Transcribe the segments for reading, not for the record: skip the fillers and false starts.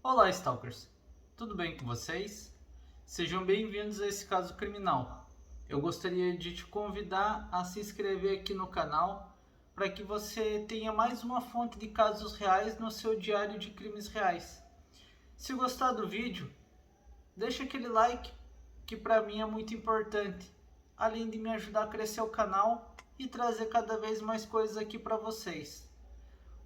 Olá, Stalkers! Tudo bem com vocês? Sejam bem-vindos a esse caso criminal. Eu gostaria de te convidar a se inscrever aqui no canal para que você tenha mais uma fonte de casos reais no seu diário de crimes reais. Se gostar do vídeo, deixa aquele like que para mim é muito importante, além de me ajudar a crescer o canal e trazer cada vez mais coisas aqui para vocês.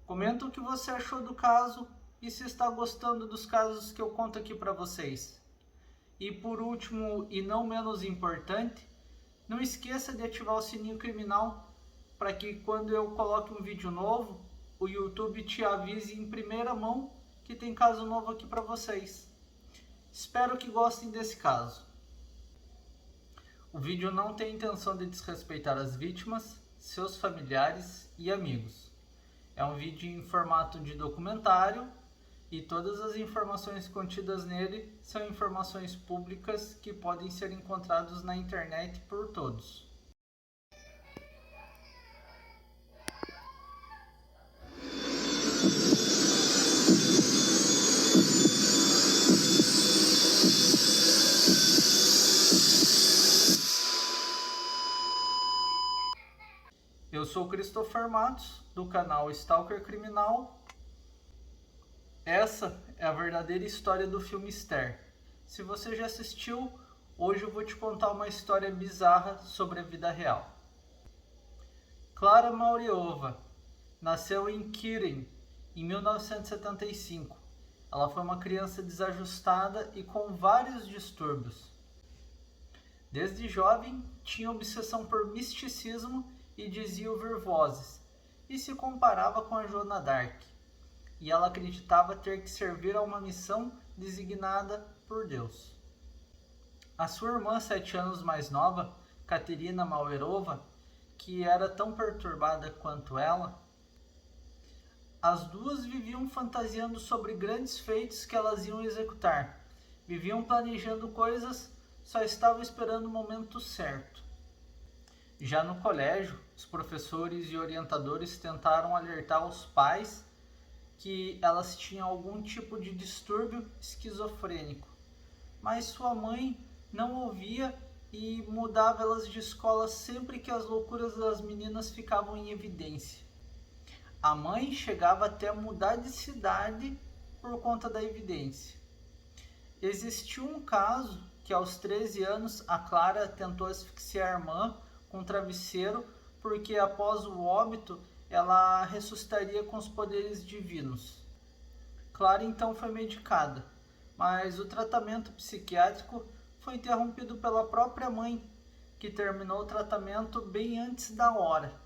Comenta o que você achou do caso e se está gostando dos casos que eu conto aqui para vocês. E por último, e não menos importante, não esqueça de ativar o sininho criminal para que quando eu coloque um vídeo novo, o YouTube te avise em primeira mão que tem caso novo aqui para vocês. Espero que gostem desse caso. O vídeo não tem intenção de desrespeitar as vítimas, seus familiares e amigos. É um vídeo em formato de documentário e todas as informações contidas nele são informações públicas que podem ser encontradas na internet por todos. Eu sou Christopher Matos, do canal Stalker Criminal. Essa é a verdadeira história do filme Esther. Se você já assistiu, hoje eu vou te contar uma história bizarra sobre a vida real. Clara Mauriova nasceu em Kirin, em 1975. Ela foi uma criança desajustada e com vários distúrbios. Desde jovem, tinha obsessão por misticismo e dizia ouvir vozes, e se comparava com a Joana d'Arc. E ela acreditava ter que servir a uma missão designada por Deus. A sua irmã, 7 anos mais nova, Katerina Mauerova, que era tão perturbada quanto ela, as duas viviam fantasiando sobre grandes feitos que elas iam executar. Viviam planejando coisas, só estavam esperando o momento certo. Já no colégio, os professores e orientadores tentaram alertar os pais que elas tinham algum tipo de distúrbio esquizofrênico, mas sua mãe não ouvia e mudava elas de escola sempre que as loucuras das meninas ficavam em evidência. A mãe chegava até a mudar de cidade por conta da evidência. Existiu um caso que aos 13 anos a Clara tentou asfixiar a irmã com um travesseiro porque após o óbito ela ressuscitaria com os poderes divinos. Clara então foi medicada, mas o tratamento psiquiátrico foi interrompido pela própria mãe, que terminou o tratamento bem antes da hora.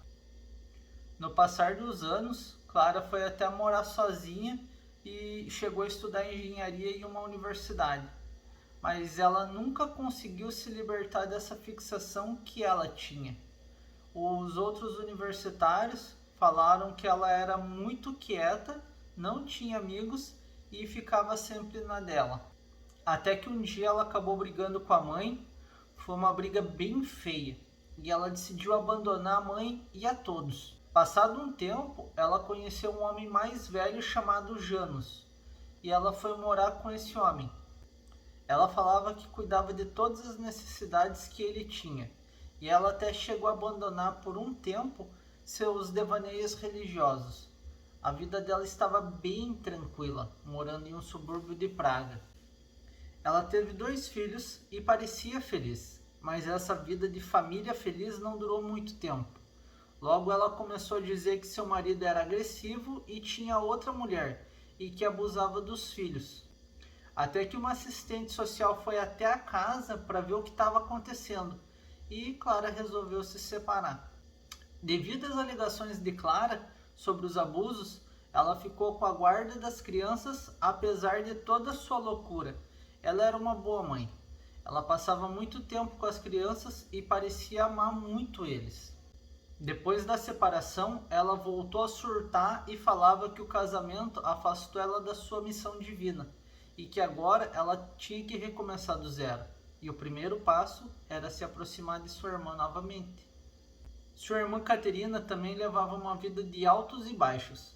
No passar dos anos, Clara foi até morar sozinha e chegou a estudar engenharia em uma universidade, mas ela nunca conseguiu se libertar dessa fixação que ela tinha. Os outros universitários falaram que ela era muito quieta, não tinha amigos e ficava sempre na dela. Até que um dia ela acabou brigando com a mãe, foi uma briga bem feia, e ela decidiu abandonar a mãe e a todos. Passado um tempo, ela conheceu um homem mais velho chamado Janos, e ela foi morar com esse homem. Ela falava que cuidava de todas as necessidades que ele tinha, e ela até chegou a abandonar por um tempo seus devaneios religiosos. A vida dela estava bem tranquila, morando em um subúrbio de Praga. Ela teve 2 filhos e parecia feliz, mas essa vida de família feliz não durou muito tempo. Logo ela começou a dizer que seu marido era agressivo e tinha outra mulher, e que abusava dos filhos. Até que uma assistente social foi até a casa para ver o que estava acontecendo, e Clara resolveu se separar. Devido às alegações de Clara sobre os abusos, ela ficou com a guarda das crianças apesar de toda a sua loucura. Ela era uma boa mãe. Ela passava muito tempo com as crianças e parecia amar muito eles. Depois da separação, ela voltou a surtar e falava que o casamento afastou ela da sua missão divina e que agora ela tinha que recomeçar do zero. E o primeiro passo era se aproximar de sua irmã novamente. Sua irmã Caterina também levava uma vida de altos e baixos.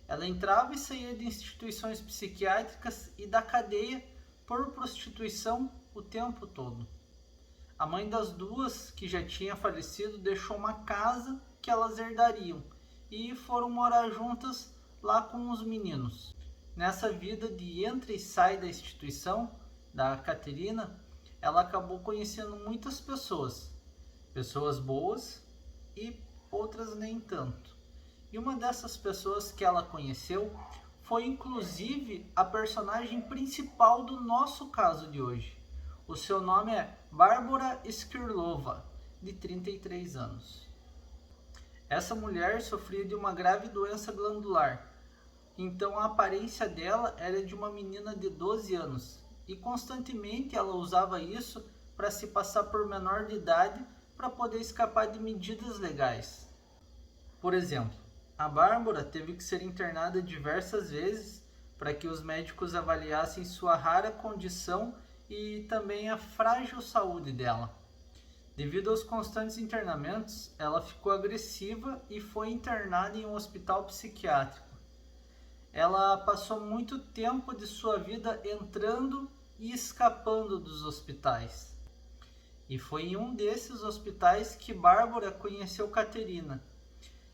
Ela entrava e saía de instituições psiquiátricas e da cadeia por prostituição o tempo todo. A mãe das duas, que já tinha falecido, deixou uma casa que elas herdariam e foram morar juntas lá com os meninos. Nessa vida de entra e sai da instituição da Caterina, ela acabou conhecendo muitas pessoas, pessoas boas e outras nem tanto. E uma dessas pessoas que ela conheceu foi inclusive a personagem principal do nosso caso de hoje. O seu nome é Bárbara Skirlova, de 33 anos. Essa mulher sofria de uma grave doença glandular, então a aparência dela era de uma menina de 12 anos e constantemente ela usava isso para se passar por menor de idade para poder escapar de medidas legais. Por exemplo, a Bárbara teve que ser internada diversas vezes para que os médicos avaliassem sua rara condição e também a frágil saúde dela. Devido aos constantes internamentos, ela ficou agressiva e foi internada em um hospital psiquiátrico. Ela passou muito tempo de sua vida entrando e escapando dos hospitais. E foi em um desses hospitais que Bárbara conheceu Caterina.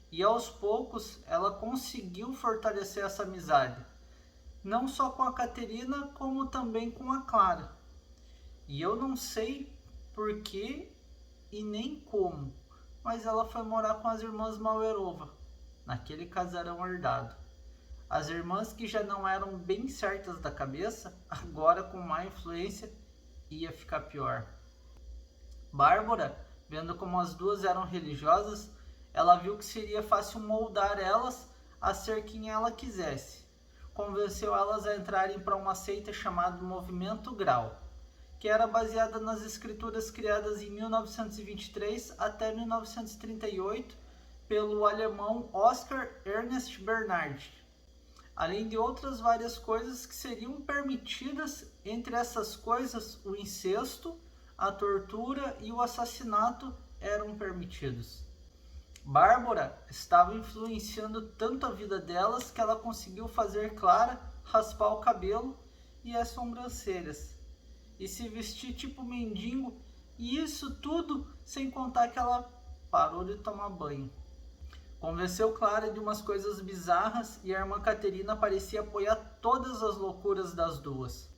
E aos poucos ela conseguiu fortalecer essa amizade, não só com a Caterina, como também com a Clara. E eu não sei porquê e nem como, mas ela foi morar com as irmãs Mauerova, naquele casarão herdado. As irmãs que já não eram bem certas da cabeça, agora com má influência, ia ficar pior. Bárbara, vendo como as duas eram religiosas, ela viu que seria fácil moldar elas a ser quem ela quisesse. Convenceu elas a entrarem para uma seita chamada Movimento Grau, que era baseada nas escrituras criadas em 1923 até 1938 pelo alemão Oskar Ernst Bernhard, além de outras várias coisas que seriam permitidas. Entre essas coisas, o incesto, a tortura e o assassinato eram permitidos. Bárbara estava influenciando tanto a vida delas que ela conseguiu fazer Clara raspar o cabelo e as sobrancelhas e se vestir tipo mendigo, e isso tudo sem contar que ela parou de tomar banho. Convenceu Clara de umas coisas bizarras e a irmã Caterina parecia apoiar todas as loucuras das duas.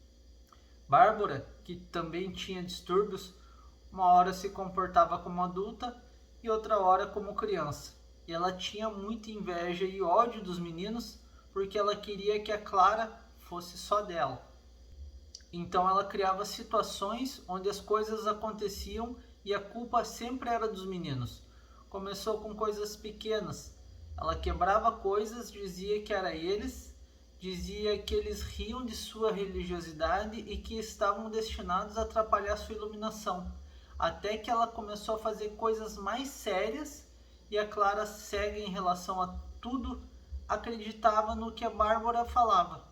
Bárbara, que também tinha distúrbios, uma hora se comportava como adulta e outra hora como criança. E ela tinha muita inveja e ódio dos meninos porque ela queria que a Clara fosse só dela. Então ela criava situações onde as coisas aconteciam e a culpa sempre era dos meninos. Começou com coisas pequenas. Ela quebrava coisas, dizia que era eles, dizia que eles riam de sua religiosidade e que estavam destinados a atrapalhar sua iluminação. Até que ela começou a fazer coisas mais sérias e a Clara, cega em relação a tudo, acreditava no que a Bárbara falava.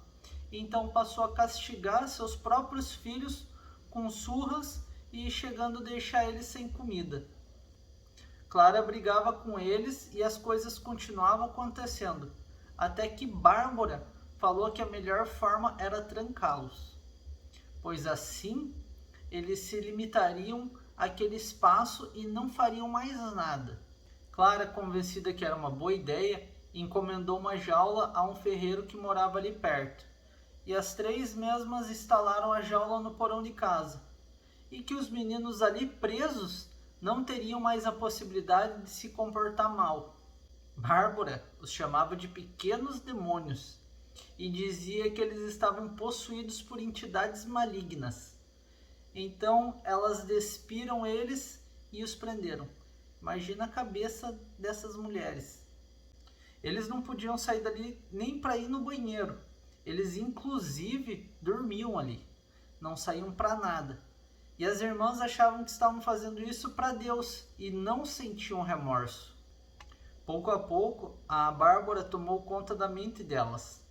Então passou a castigar seus próprios filhos com surras e chegando a deixar eles sem comida. Clara brigava com eles e as coisas continuavam acontecendo, até que Bárbara falou que a melhor forma era trancá-los, pois assim eles se limitariam àquele espaço e não fariam mais nada. Clara, convencida que era uma boa ideia, encomendou uma jaula a um ferreiro que morava ali perto, e as três mesmas instalaram a jaula no porão de casa, e que os meninos ali presos não teriam mais a possibilidade de se comportar mal. Bárbara os chamava de pequenos demônios e dizia que eles estavam possuídos por entidades malignas. Então elas despiram eles e os prenderam. Imagina a cabeça dessas mulheres. Eles não podiam sair dali nem para ir no banheiro. Eles inclusive dormiam ali. Não saíam para nada. E as irmãs achavam que estavam fazendo isso para Deus e não sentiam remorso. Pouco a pouco, a Bárbara tomou conta da mente delas.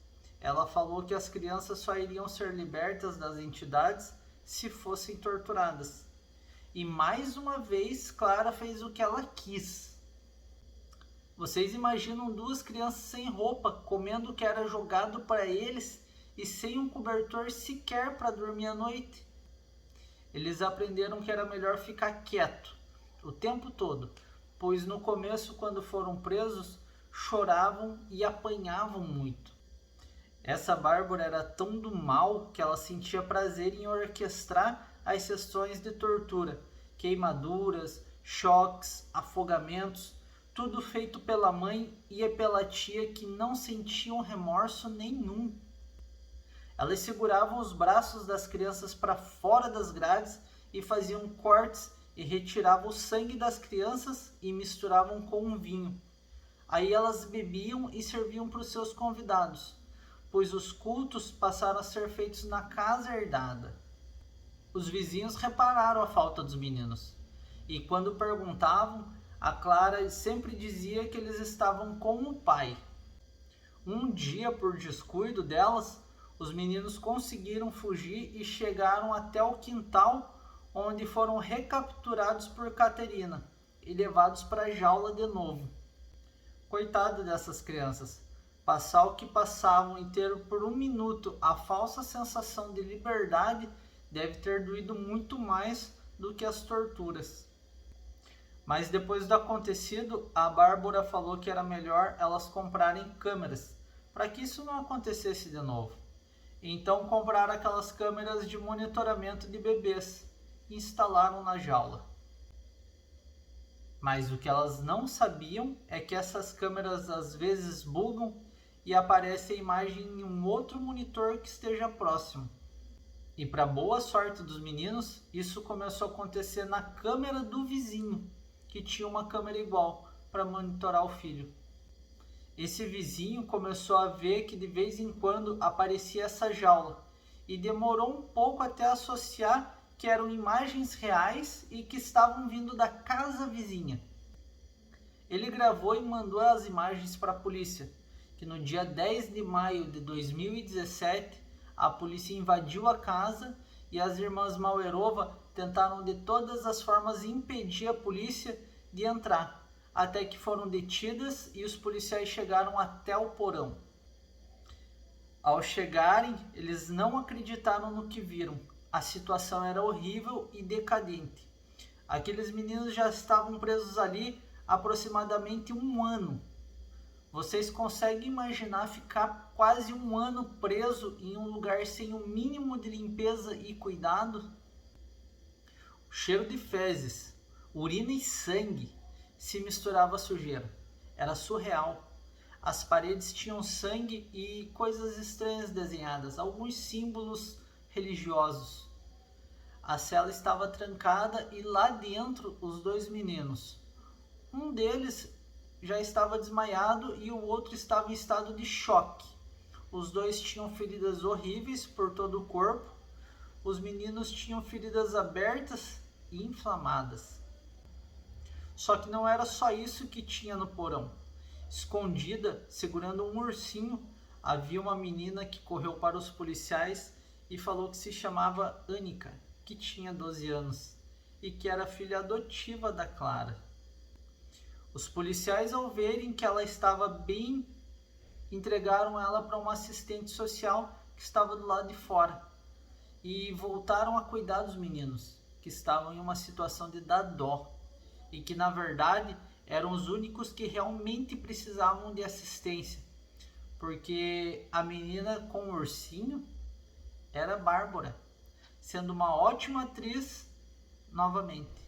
Ela falou que as crianças só iriam ser libertas das entidades se fossem torturadas. E mais uma vez, Clara fez o que ela quis. Vocês imaginam duas crianças sem roupa, comendo o que era jogado para eles e sem um cobertor sequer para dormir à noite? Eles aprenderam que era melhor ficar quieto o tempo todo, pois no começo, quando foram presos, choravam e apanhavam muito. Essa Bárbara era tão do mal que ela sentia prazer em orquestrar as sessões de tortura, queimaduras, choques, afogamentos, tudo feito pela mãe e pela tia que não sentiam remorso nenhum. Elas seguravam os braços das crianças para fora das grades e faziam cortes e retiravam o sangue das crianças e misturavam com um vinho. Aí elas bebiam e serviam para os seus convidados, pois os cultos passaram a ser feitos na casa herdada. Os vizinhos repararam a falta dos meninos, e quando perguntavam, a Clara sempre dizia que eles estavam com o pai. Um dia, por descuido delas, os meninos conseguiram fugir e chegaram até o quintal, onde foram recapturados por Caterina e levados para a jaula de novo. Coitado dessas crianças, passar o que passavam e ter por um minuto a falsa sensação de liberdade deve ter doído muito mais do que as torturas. Mas depois do acontecido, a Bárbara falou que era melhor elas comprarem câmeras, para que isso não acontecesse de novo. Então compraram aquelas câmeras de monitoramento de bebês e instalaram na jaula. Mas o que elas não sabiam é que essas câmeras às vezes bugam e aparece a imagem em um outro monitor que esteja próximo. E para boa sorte dos meninos, isso começou a acontecer na câmera do vizinho, que tinha uma câmera igual para monitorar o filho. Esse vizinho começou a ver que de vez em quando aparecia essa jaula e demorou um pouco até associar que eram imagens reais e que estavam vindo da casa vizinha. Ele gravou e mandou as imagens para a polícia, que no dia 10 de maio de 2017 a polícia invadiu a casa e as irmãs Mauerova tentaram de todas as formas impedir a polícia de entrar, até que foram detidas e os policiais chegaram até o porão. Ao chegarem, eles não acreditaram no que viram. A situação era horrível e decadente. Aqueles meninos já estavam presos ali há aproximadamente um ano. Vocês conseguem imaginar ficar quase um ano preso em um lugar sem o mínimo de limpeza e cuidado? O cheiro de fezes, urina e sangue se misturava à sujeira. Era surreal. As paredes tinham sangue e coisas estranhas desenhadas, alguns símbolos religiosos. A cela estava trancada e lá dentro os dois meninos. Um deles já estava desmaiado e o outro estava em estado de choque. Os dois tinham feridas horríveis por todo o corpo. Os meninos tinham feridas abertas e inflamadas. Só que não era só isso que tinha no porão. Escondida, segurando um ursinho, havia uma menina que correu para os policiais e falou que se chamava Annika, que tinha 12 anos e que era filha adotiva da Clara. Os policiais, ao verem que ela estava bem, entregaram ela para uma assistente social que estava do lado de fora e voltaram a cuidar dos meninos, que estavam em uma situação de dar dó e que na verdade eram os únicos que realmente precisavam de assistência, porque a menina com o ursinho era Bárbara, sendo uma ótima atriz novamente.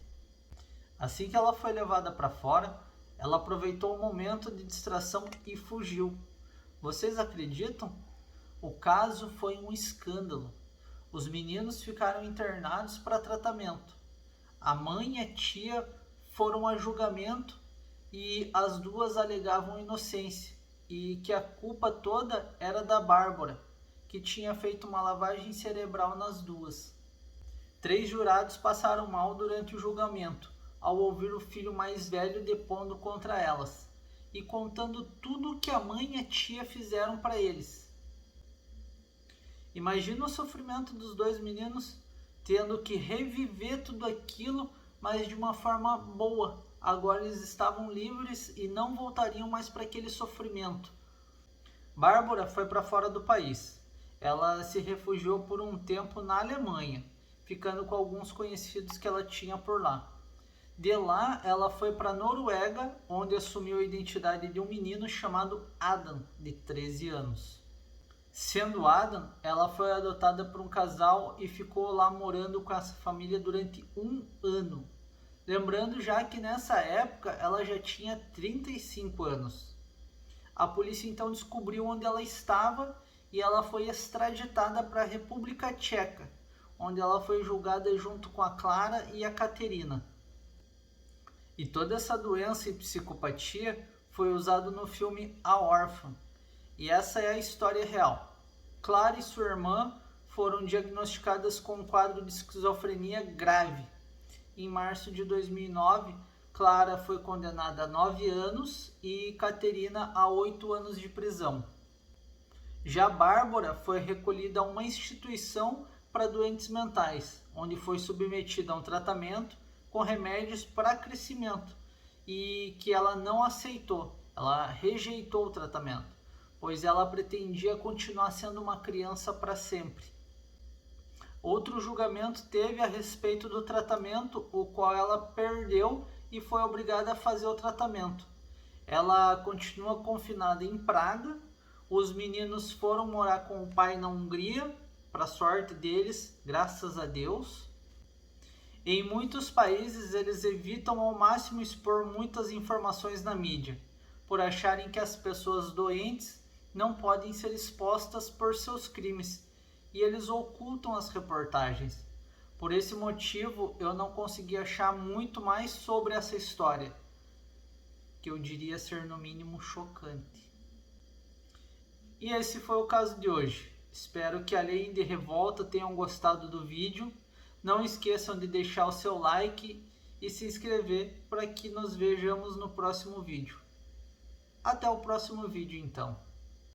Assim que ela foi levada para fora, ela aproveitou o momento de distração e fugiu. Vocês acreditam? O caso foi um escândalo. Os meninos ficaram internados para tratamento. A mãe e a tia foram a julgamento e as duas alegavam inocência e que a culpa toda era da Bárbara, que tinha feito uma lavagem cerebral nas duas. 3 jurados passaram mal durante o julgamento ao ouvir o filho mais velho depondo contra elas e contando tudo o que a mãe e a tia fizeram para eles. Imagina o sofrimento dos dois meninos tendo que reviver tudo aquilo, mas de uma forma boa, agora eles estavam livres e não voltariam mais para aquele sofrimento. Bárbara foi para fora do país. Ela se refugiou por um tempo na Alemanha, ficando com alguns conhecidos que ela tinha por lá. De lá, ela foi para a Noruega, onde assumiu a identidade de um menino chamado Adam, de 13 anos. Sendo Adam, ela foi adotada por um casal e ficou lá morando com essa família durante 1 ano. Lembrando já que nessa época ela já tinha 35 anos. A polícia então descobriu onde ela estava e ela foi extraditada para a República Tcheca, onde ela foi julgada junto com a Clara e a Caterina. E toda essa doença e psicopatia foi usado no filme A Órfã. E essa é a história real. Clara e sua irmã foram diagnosticadas com um quadro de esquizofrenia grave. Em março de 2009, Clara foi condenada a 9 anos e Caterina a 8 anos de prisão. Já Bárbara foi recolhida a uma instituição para doentes mentais, onde foi submetida a um tratamento com remédios para crescimento e que ela não aceitou, ela rejeitou o tratamento, pois ela pretendia continuar sendo uma criança para sempre. Outro julgamento teve a respeito do tratamento, o qual ela perdeu e foi obrigada a fazer o tratamento. Ela continua confinada em Praga, os meninos foram morar com o pai na Hungria, para sorte deles, graças a Deus. Em muitos países, eles evitam ao máximo expor muitas informações na mídia, por acharem que as pessoas doentes não podem ser expostas por seus crimes, e eles ocultam as reportagens. Por esse motivo, eu não consegui achar muito mais sobre essa história, que eu diria ser no mínimo chocante. E esse foi o caso de hoje. Espero que além de revolta tenham gostado do vídeo. Não esqueçam de deixar o seu like e se inscrever para que nos vejamos no próximo vídeo. Até o próximo vídeo então.